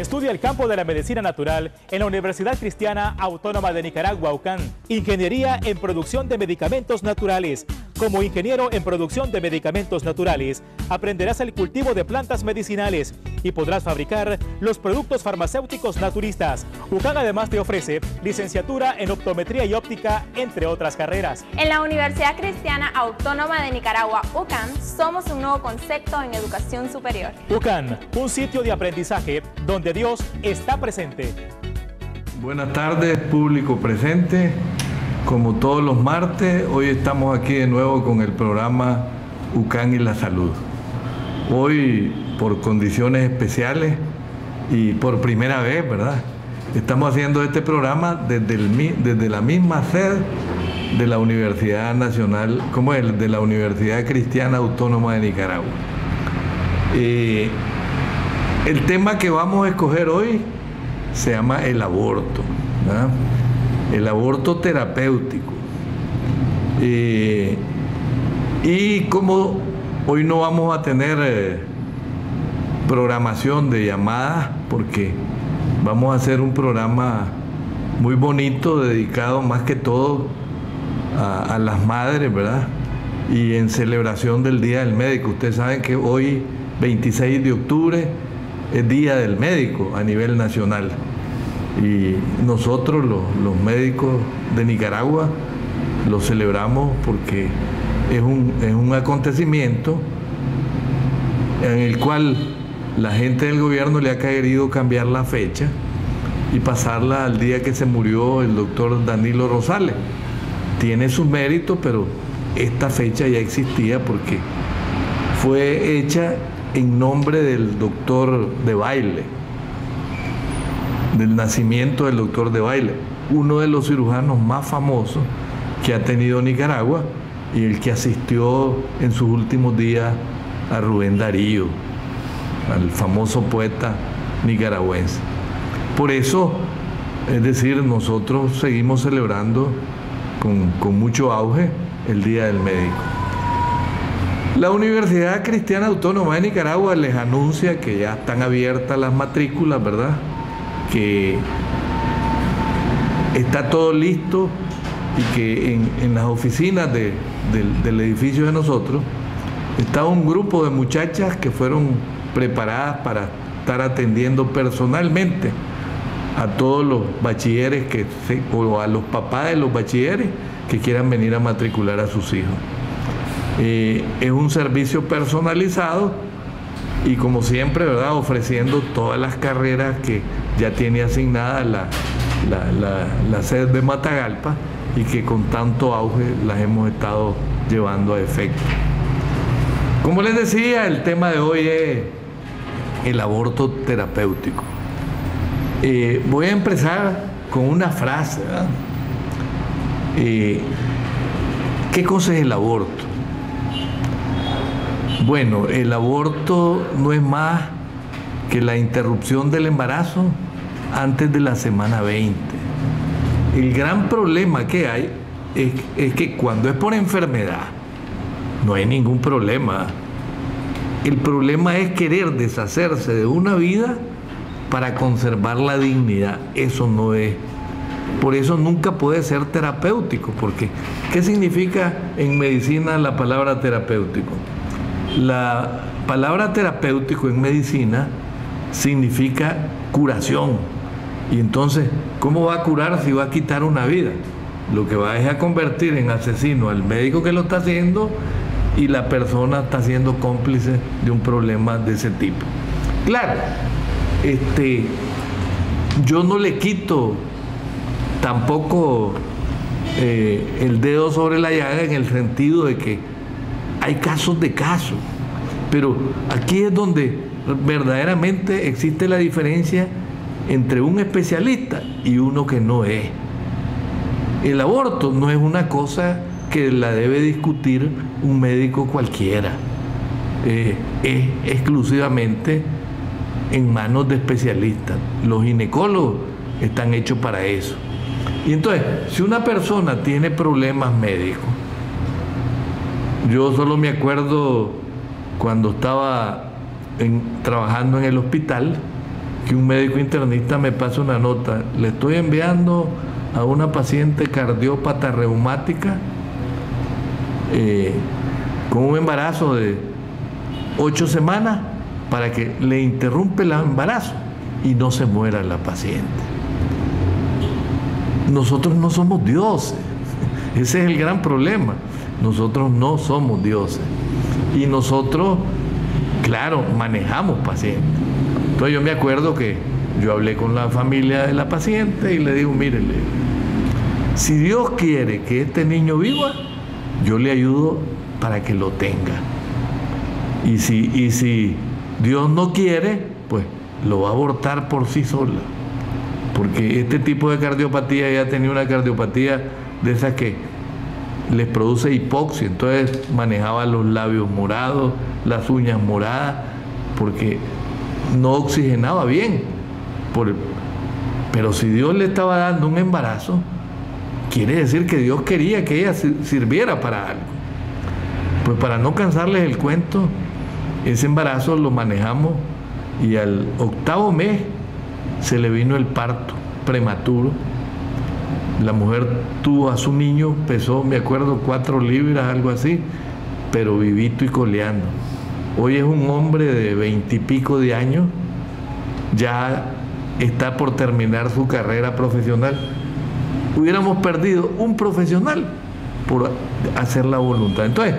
Estudia el campo de la medicina natural en la Universidad Cristiana Autónoma de Nicaragua, UCAN. Ingeniería en producción de medicamentos naturales. Como ingeniero en producción de medicamentos naturales, aprenderás el cultivo de plantas medicinales y podrás fabricar los productos farmacéuticos naturistas. UCAN además te ofrece licenciatura en optometría y óptica, entre otras carreras. En la Universidad Cristiana Autónoma de Nicaragua, UCAN, somos un nuevo concepto en educación superior. UCAN, un sitio de aprendizaje donde Dios está presente. Buenas tardes, público presente. Como todos los martes, hoy estamos aquí de nuevo con el programa UCAN y la Salud. Hoy, por condiciones especiales y por primera vez, ¿verdad?, estamos haciendo este programa desde la misma sede de la Universidad Nacional, como es, de la Universidad Cristiana Autónoma de Nicaragua. El tema que vamos a escoger hoy se llama el aborto, ¿verdad? El aborto terapéutico. Y como hoy no vamos a tener programación de llamadas, porque vamos a hacer un programa muy bonito, dedicado más que todo a las madres, ¿verdad? Y en celebración del Día del Médico. Ustedes saben que hoy, 26 de octubre, es Día del Médico a nivel nacional. Y nosotros, los médicos de Nicaragua, lo celebramos porque es un acontecimiento en el cual la gente del gobierno le ha querido cambiar la fecha y pasarla al día que se murió el doctor Danilo Rosales. Tiene sus méritos, pero esta fecha ya existía porque fue hecha en nombre del doctor de Baile, del nacimiento del doctor de Baile, uno de los cirujanos más famosos que ha tenido Nicaragua y el que asistió en sus últimos días a Rubén Darío, al famoso poeta nicaragüense. Por eso, es decir, nosotros seguimos celebrando con mucho auge el Día del Médico. La Universidad Cristiana Autónoma de Nicaragua les anuncia que ya están abiertas las matrículas, ¿verdad?, que está todo listo y que en las oficinas del edificio de nosotros está un grupo de muchachas que fueron preparadas para estar atendiendo personalmente a todos los bachilleres o a los papás de los bachilleres que quieran venir a matricular a sus hijos. Es un servicio personalizado y, como siempre, ¿verdad?, ofreciendo todas las carreras que ya tiene asignada la sede de Matagalpa y que con tanto auge las hemos estado llevando a efecto. Como les decía, el tema de hoy es el aborto terapéutico. Voy a empezar con una frase, ¿verdad? ¿Qué cosa es el aborto? Bueno, el aborto no es más que la interrupción del embarazo antes de la semana 20. El gran problema que hay es que cuando es por enfermedad, no hay ningún problema. El problema es querer deshacerse de una vida para conservar la dignidad. Eso no es. Por eso nunca puede ser terapéutico, porque ¿qué significa en medicina la palabra terapéutico? La palabra terapéutico en medicina significa curación. Y entonces, ¿cómo va a curar si va a quitar una vida? Lo que va es a convertir en asesino al médico que lo está haciendo y la persona está siendo cómplice de un problema de ese tipo. Claro, yo no le quito tampoco el dedo sobre la llaga en el sentido de que hay casos de casos, pero aquí es donde verdaderamente existe la diferencia entre un especialista y uno que no es. El aborto no es una cosa que la debe discutir un médico cualquiera, es exclusivamente en manos de especialistas. Los ginecólogos están hechos para eso. Y entonces, si una persona tiene problemas médicos, yo solo me acuerdo cuando estaba trabajando en el hospital, que un médico internista me pasa una nota: le estoy enviando a una paciente cardiópata reumática con un embarazo de 8 semanas para que le interrumpa el embarazo y no se muera la paciente. Nosotros no somos dioses. Ese es el gran problema. Nosotros no somos dioses. Y nosotros, claro, manejamos pacientes. Entonces yo me acuerdo que yo hablé con la familia de la paciente y le digo: mire, si Dios quiere que este niño viva, yo le ayudo para que lo tenga. Y si Dios no quiere, pues lo va a abortar por sí sola. Porque este tipo de cardiopatía, ella tenía una cardiopatía de esas que les produce hipoxia, entonces manejaba los labios morados, las uñas moradas, porque no oxigenaba bien. Pero si Dios le estaba dando un embarazo, quiere decir que Dios quería que ella sirviera para algo. Pues para no cansarles el cuento, ese embarazo lo manejamos y al 8º mes se le vino el parto prematuro. La mujer tuvo a su niño, pesó, me acuerdo, 4 libras, algo así, pero vivito y coleando. Hoy es un hombre de 20 y pico de años, ya está por terminar su carrera profesional. Hubiéramos perdido un profesional por hacer la voluntad. Entonces,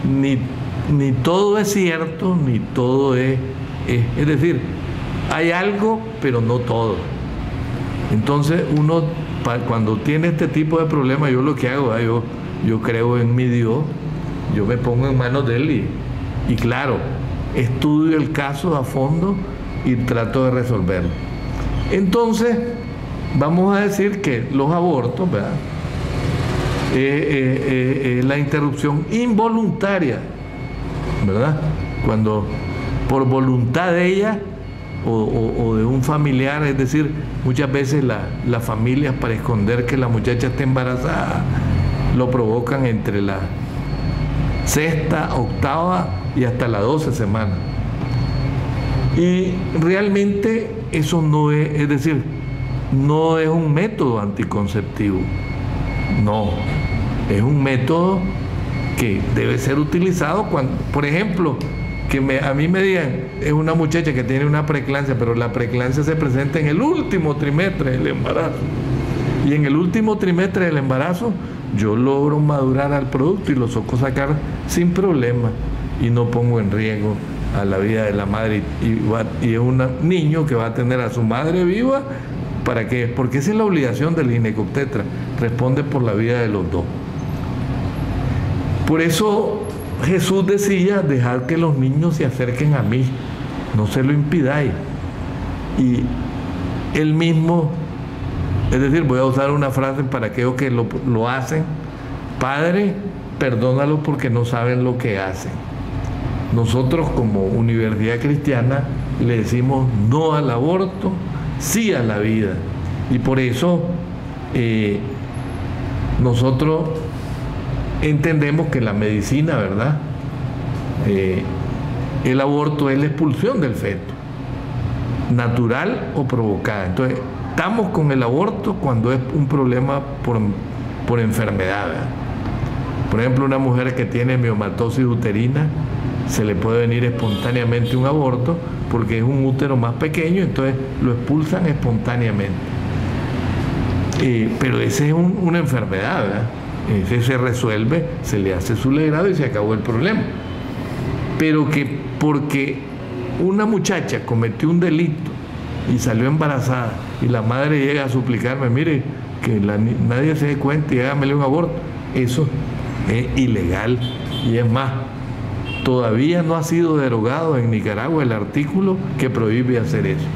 ni todo es cierto, ni todo es decir, hay algo, pero no todo. Entonces uno, cuando tiene este tipo de problemas, yo lo que hago, yo creo en mi Dios, yo me pongo en manos de Él y claro, estudio el caso a fondo y trato de resolverlo. Entonces, vamos a decir que los abortos, ¿verdad?, la interrupción involuntaria, ¿verdad?, cuando por voluntad de ella o de un familiar, es decir, muchas veces las familias, para esconder que la muchacha está embarazada, lo provocan entre la 6ª, 8ª y hasta la 12 semanas. Y realmente eso no es decir, no es un método anticonceptivo, no, es un método que debe ser utilizado cuando, por ejemplo, a mí me digan, es una muchacha que tiene una preeclampsia, pero la preeclampsia se presenta en el último trimestre del embarazo. Y en el último trimestre del embarazo yo logro madurar al producto y lo saco sacar sin problema y no pongo en riesgo a la vida de la madre. Y es un niño que va a tener a su madre viva. ¿Para qué? Porque esa es la obligación del ginecobstetra. Responde por la vida de los dos. Por eso Jesús decía: dejad que los niños se acerquen a mí, no se lo impidáis. Y él mismo, es decir, voy a usar una frase para aquellos que lo hacen: Padre, perdónalos porque no saben lo que hacen. Nosotros como Universidad Cristiana le decimos no al aborto, sí a la vida. Y por eso nosotros entendemos que la medicina, ¿verdad?, el aborto es la expulsión del feto, natural o provocada. Entonces, estamos con el aborto cuando es un problema por enfermedad, ¿verdad? Por ejemplo, una mujer que tiene miomatosis uterina, se le puede venir espontáneamente un aborto porque es un útero más pequeño, entonces lo expulsan espontáneamente. Pero esa es una enfermedad, ¿verdad? Ese se resuelve, se le hace su legrado y se acabó el problema. Pero que porque una muchacha cometió un delito y salió embarazada y la madre llega a suplicarme: mire, que nadie se dé cuenta y hágamele un aborto, eso es ilegal. Y es más, todavía no ha sido derogado en Nicaragua el artículo que prohíbe hacer eso.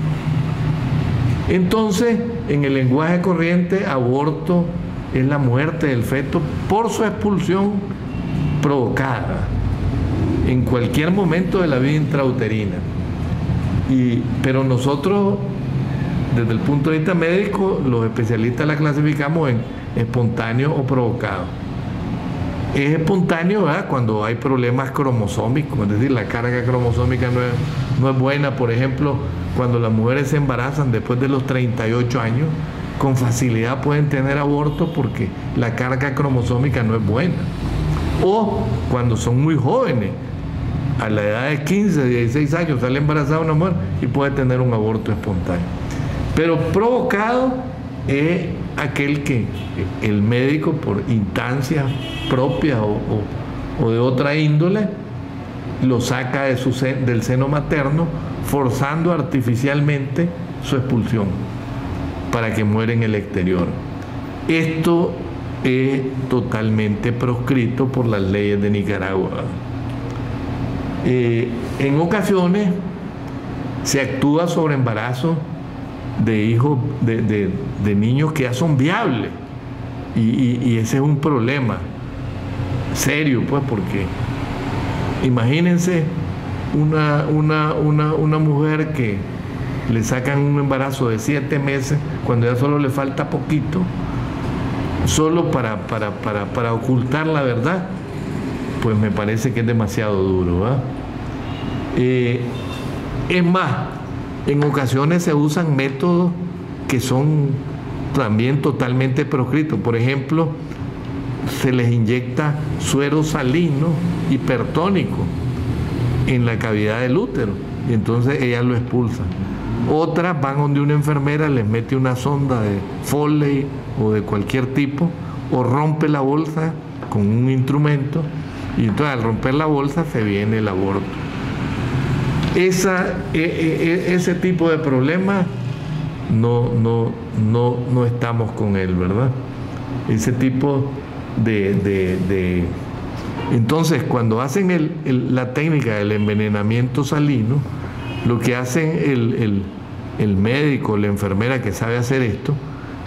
Entonces, en el lenguaje corriente, aborto es la muerte del feto por su expulsión provocada en cualquier momento de la vida intrauterina. Pero nosotros, desde el punto de vista médico, los especialistas la clasificamos en espontáneo o provocado. Es espontáneo, ¿verdad?, cuando hay problemas cromosómicos, es decir, la carga cromosómica no es buena. Por ejemplo, cuando las mujeres se embarazan después de los 38 años, con facilidad pueden tener aborto porque la carga cromosómica no es buena. O cuando son muy jóvenes, a la edad de 15, 16 años, sale embarazada una mujer y puede tener un aborto espontáneo. Pero provocado es aquel que el médico, por instancias propias o de otra índole, lo saca del seno materno, forzando artificialmente su expulsión para que muera en el exterior. Esto es totalmente proscrito por las leyes de Nicaragua. En ocasiones se actúa sobre embarazos de hijos de niños que ya son viables, y ese es un problema serio, pues, porque imagínense una mujer que le sacan un embarazo de 7 meses cuando ya solo le falta poquito, solo para ocultar la verdad. Pues me parece que es demasiado duro, ¿verdad? Es más, en ocasiones se usan métodos que son también totalmente proscritos. Por ejemplo, se les inyecta suero salino hipertónico en la cavidad del útero y entonces ellas lo expulsan. Otras van donde una enfermera les mete una sonda de Foley o de cualquier tipo, o rompe la bolsa con un instrumento, y entonces al romper la bolsa se viene el aborto. Ese tipo de problemas no estamos con él, ¿verdad? Ese tipo de entonces, cuando hacen la técnica del envenenamiento salino, lo que hacen el médico, la enfermera que sabe hacer esto,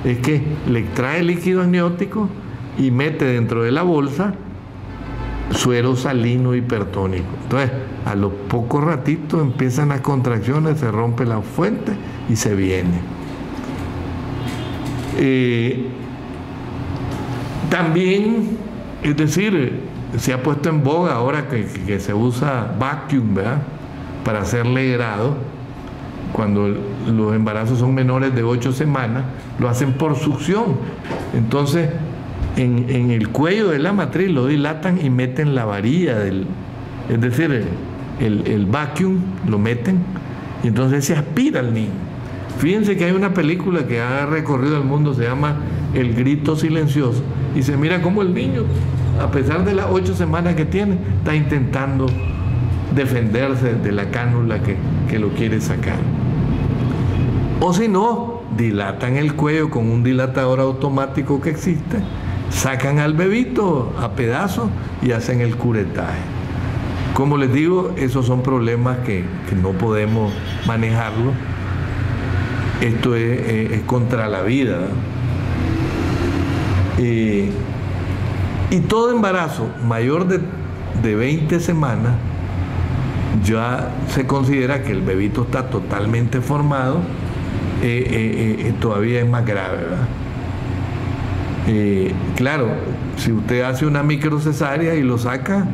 es que le extrae líquido amniótico y mete dentro de la bolsa suero salino hipertónico. Entonces, a los pocos ratitos empiezan las contracciones, se rompe la fuente y se viene. También, es decir, se ha puesto en boga ahora que se usa vacuum, ¿verdad?, para hacer legrado. Cuando los embarazos son menores de 8 semanas, lo hacen por succión. Entonces, en el cuello de la matriz lo dilatan y meten la varilla es decir, el vacuum lo meten y entonces se aspira al niño. Fíjense que hay una película que ha recorrido el mundo, se llama El grito silencioso, y se mira cómo el niño, a pesar de las 8 semanas que tiene, está intentando defenderse de la cánula que lo quiere sacar. O si no, dilatan el cuello con un dilatador automático que existe, sacan al bebito a pedazos y hacen el curetaje. Como les digo, esos son problemas que no podemos manejarlo. Esto es contra la vida. Y todo embarazo mayor de 20 semanas ya se considera que el bebito está totalmente formado, todavía es más grave, ¿verdad? Claro, si usted hace una microcesárea y lo saca,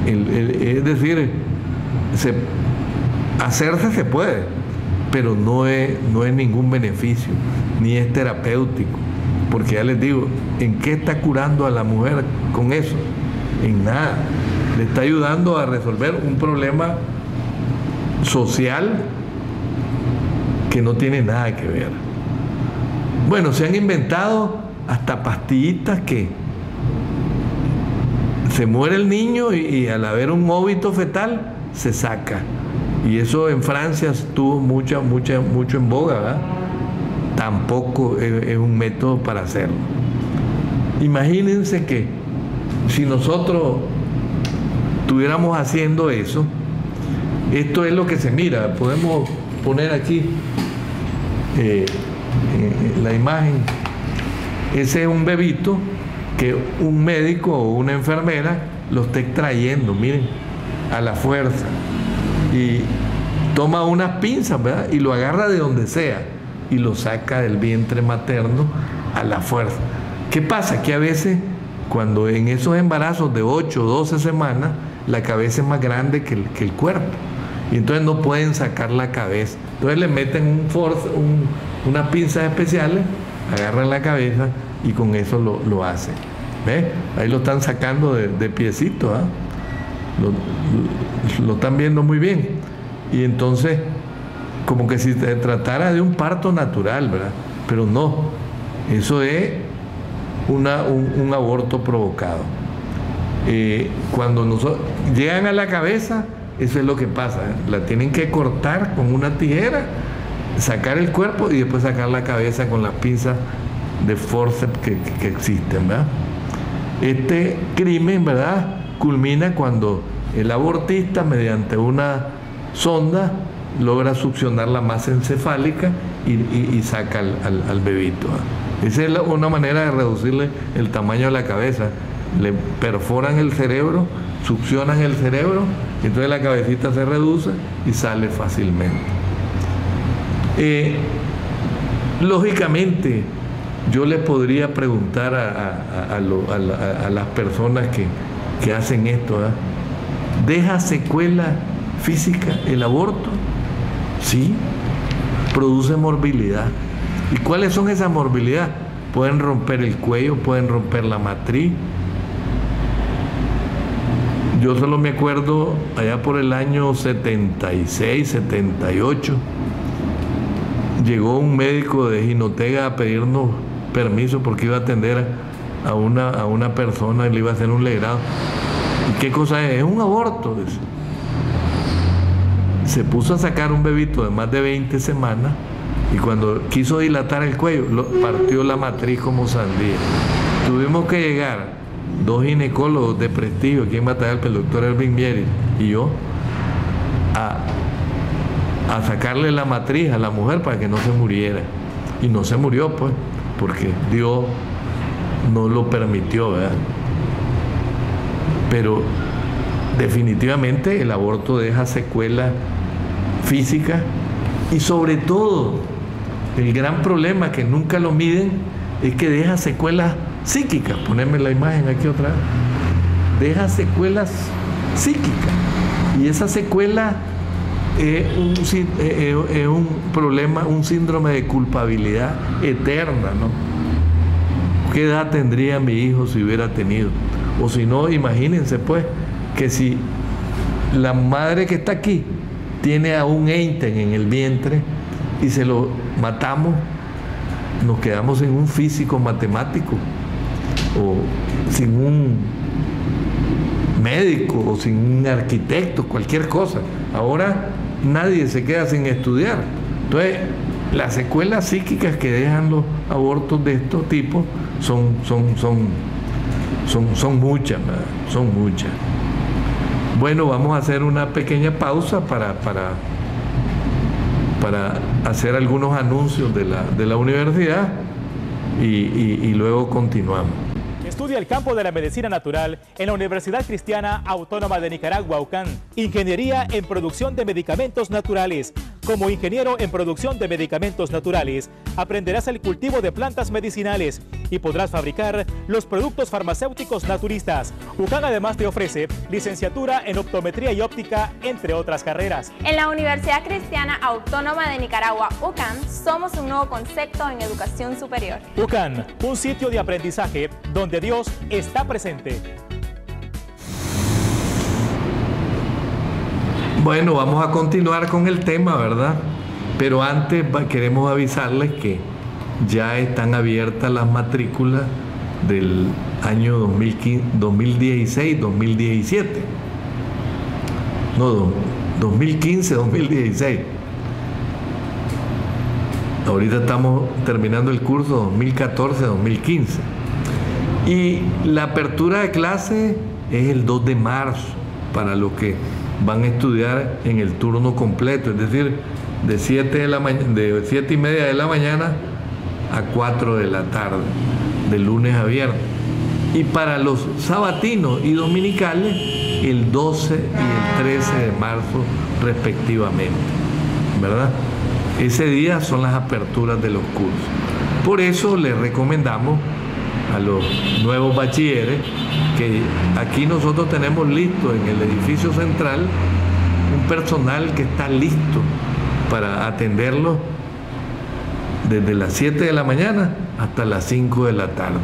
es decir, hacerse se puede, pero no es ningún beneficio, ni es terapéutico, porque ya les digo, ¿en qué está curando a la mujer con eso? En nada. Le está ayudando a resolver un problema social que no tiene nada que ver. Bueno, se han inventado hasta pastillitas que se muere el niño y al haber un óbito fetal se saca. Y eso en Francia estuvo mucho en boga, ¿verdad? Tampoco es un método para hacerlo. Imagínense que si nosotros estuviéramos haciendo eso, esto es lo que se mira. Podemos poner aquí la imagen. Ese es un bebito que un médico o una enfermera lo está extrayendo, miren, a la fuerza, y toma unas pinzas, ¿verdad?, y lo agarra de donde sea y lo saca del vientre materno a la fuerza. ¿Qué pasa? Que a veces, cuando en esos embarazos de 8 o 12 semanas, la cabeza es más grande que el cuerpo, y entonces no pueden sacar la cabeza. Entonces le meten unas pinzas especiales, agarran la cabeza y con eso lo hacen. ¿Ves? Ahí lo están sacando de piecito, ¿eh? Lo están viendo muy bien. Y entonces, como que si se tratara de un parto natural, ¿verdad? Pero no, eso es un aborto provocado. Cuando llegan a la cabeza, eso es lo que pasa, ¿eh? La tienen que cortar con una tijera, sacar el cuerpo y después sacar la cabeza con las pinzas de forceps que existen, ¿verdad? Este crimen, ¿verdad?, culmina cuando el abortista, mediante una sonda, logra succionar la masa encefálica y saca al bebito, ¿eh? Esa es una manera de reducirle el tamaño de la cabeza. Le perforan el cerebro, succionan el cerebro, entonces la cabecita se reduce y sale fácilmente. Lógicamente, yo les podría preguntar a las personas que hacen esto, ¿eh? ¿Deja secuela física el aborto? Sí, produce morbilidad. ¿Y cuáles son esas morbilidades? Pueden romper el cuello, pueden romper la matriz. Yo solo me acuerdo allá por el año 76, 78, llegó un médico de Jinotega a pedirnos permiso porque iba a atender a una persona y le iba a hacer un legrado. ¿Y qué cosa es? Es un aborto. Dice. Se puso a sacar un bebito de más de 20 semanas y cuando quiso dilatar el cuello, partió la matriz como sandía. Tuvimos que llegar 2 ginecólogos de prestigio aquí en Matagalpa, el doctor Erwin Mieri y yo, a sacarle la matriz a la mujer para que no se muriera. Y no se murió, pues, porque Dios no lo permitió, ¿verdad? Pero definitivamente el aborto deja secuelas físicas y sobre todo el gran problema que nunca lo miden es que deja secuelas psíquicas. Poneme la imagen aquí otra vez. Deja secuelas psíquicas y esa secuela es un problema, un síndrome de culpabilidad eterna, ¿no? ¿Qué edad tendría mi hijo si hubiera tenido? O si no, imagínense pues que si la madre que está aquí tiene a un Einstein en el vientre y se lo matamos, nos quedamos sin un físico matemático o sin un médico o sin un arquitecto, cualquier cosa. Ahora nadie se queda sin estudiar. Entonces, las secuelas psíquicas que dejan los abortos de estos tipos son muchas, ¿verdad? Son muchas. Bueno, vamos a hacer una pequeña pausa para hacer algunos anuncios de la universidad y luego continuamos. Estudia el campo de la medicina natural en la Universidad Cristiana Autónoma de Nicaragua, UCAN. Ingeniería en producción de medicamentos naturales. Como ingeniero en producción de medicamentos naturales, aprenderás el cultivo de plantas medicinales y podrás fabricar los productos farmacéuticos naturistas. UCAN además te ofrece licenciatura en optometría y óptica, entre otras carreras. En la Universidad Cristiana Autónoma de Nicaragua, UCAN, somos un nuevo concepto en educación superior. UCAN, un sitio de aprendizaje donde Dios está presente. Bueno, vamos a continuar con el tema, ¿verdad? Pero antes queremos avisarles que ya están abiertas las matrículas del año 2016-2017. No, 2015-2016. Ahorita estamos terminando el curso 2014-2015. Y la apertura de clase es el 2 de marzo para los que van a estudiar en el turno completo, es decir, de 7:30 de la mañana a 4 de la tarde, de lunes a viernes. Y para los sabatinos y dominicales, el 12 y el 13 de marzo respectivamente, ¿verdad? Ese día son las aperturas de los cursos. Por eso les recomendamos a los nuevos bachilleres que aquí nosotros tenemos listo en el edificio central un personal que está listo para atenderlos desde las 7 de la mañana hasta las 5 de la tarde.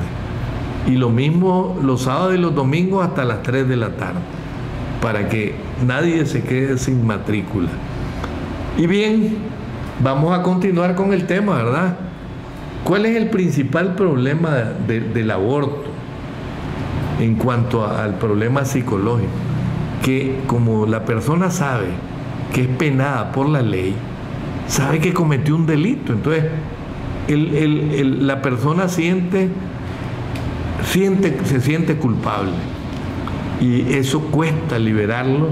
Y lo mismo los sábados y los domingos hasta las 3 de la tarde, para que nadie se quede sin matrícula. Y bien, vamos a continuar con el tema, ¿verdad? ¿Cuál es el principal problema del aborto en cuanto al problema psicológico? Que como la persona sabe que es penada por la ley, sabe que cometió un delito, entonces la persona se siente culpable y eso cuesta liberarlo.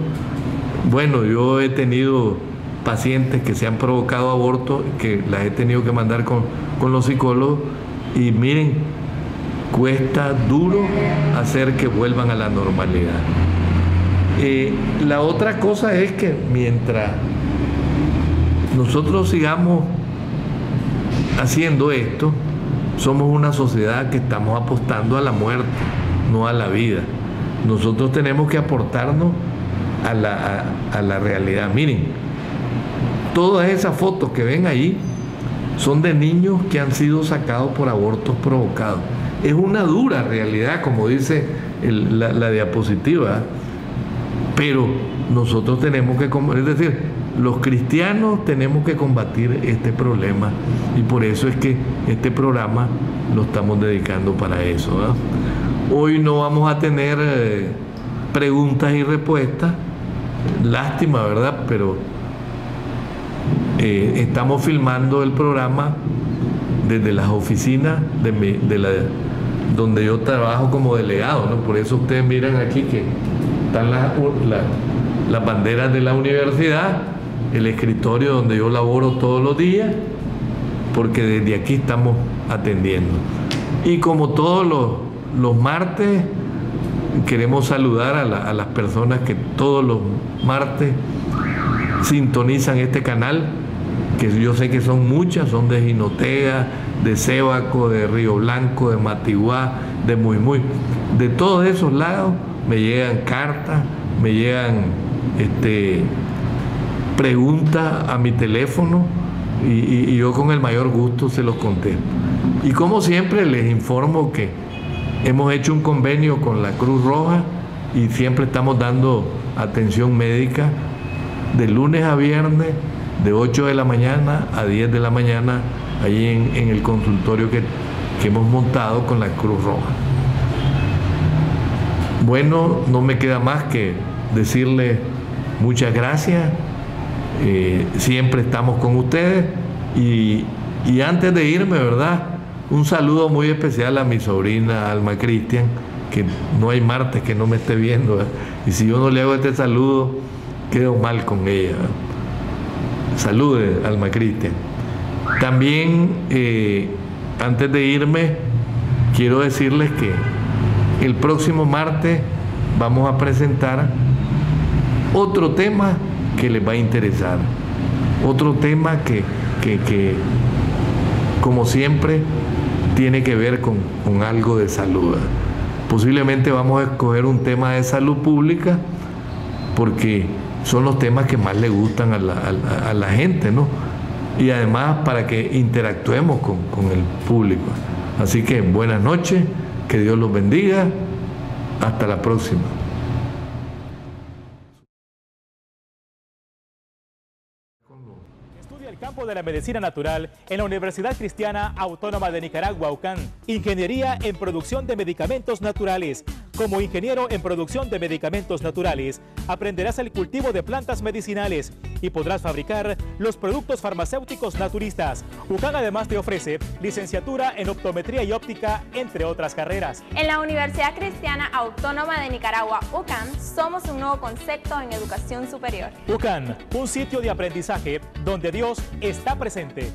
Bueno, yo he tenido pacientes que se han provocado abortos, que las he tenido que mandar con los psicólogos, y miren, cuesta duro hacer que vuelvan a la normalidad. La otra cosa es que mientras nosotros sigamos haciendo esto, somos una sociedad que estamos apostando a la muerte, no a la vida. Nosotros tenemos que aportarnos a la realidad. Miren, todas esas fotos que ven ahí son de niños que han sido sacados por abortos provocados. Es una dura realidad, como dice la diapositiva, pero nosotros tenemos que, es decir, los cristianos tenemos que combatir este problema, y por eso es que este programa lo estamos dedicando para eso, ¿verdad? Hoy no vamos a tener preguntas y respuestas, lástima, ¿verdad? Pero estamos filmando el programa desde las oficinas donde yo trabajo como delegado, ¿no? Por eso ustedes miran aquí que están las banderas de la universidad, el escritorio donde yo laboro todos los días, porque desde aquí estamos atendiendo. Y como todos los martes, queremos saludar a las personas que todos los martes sintonizan este canal, que yo sé que son muchas, son de Jinotega, de Sébaco, de Río Blanco, de Matiguá, de Muymuy. De todos esos lados me llegan cartas, me llegan preguntas a mi teléfono, y yo con el mayor gusto se los contesto. Y como siempre les informo que hemos hecho un convenio con la Cruz Roja y siempre estamos dando atención médica de lunes a viernes, de 8 de la mañana a 10 de la mañana, allí en el consultorio que hemos montado con la Cruz Roja. Bueno, no me queda más que decirles muchas gracias. Siempre estamos con ustedes, y antes de irme, ¿verdad?, un saludo muy especial a mi sobrina Alma Cristian, que no hay martes que no me esté viendo, ¿verdad? Y si yo no le hago este saludo, quedo mal con ella, ¿verdad? Salude, Alma Cristian. También, antes de irme, quiero decirles que el próximo martes vamos a presentar otro tema que les va a interesar, otro tema que como siempre tiene que ver con algo de salud. Posiblemente vamos a escoger un tema de salud pública, porque son los temas que más le gustan a la gente, ¿no? Y además para que interactuemos con el público. Así que buenas noches, que Dios los bendiga, hasta la próxima. Estudia el campo de la medicina natural en la Universidad Cristiana Autónoma de Nicaragua, UCAN. Ingeniería en producción de medicamentos naturales. Como ingeniero en producción de medicamentos naturales, aprenderás el cultivo de plantas medicinales y podrás fabricar los productos farmacéuticos naturistas. UCAN además te ofrece licenciatura en optometría y óptica, entre otras carreras. En la Universidad Cristiana Autónoma de Nicaragua, UCAN, somos un nuevo concepto en educación superior. UCAN, un sitio de aprendizaje donde Dios está presente.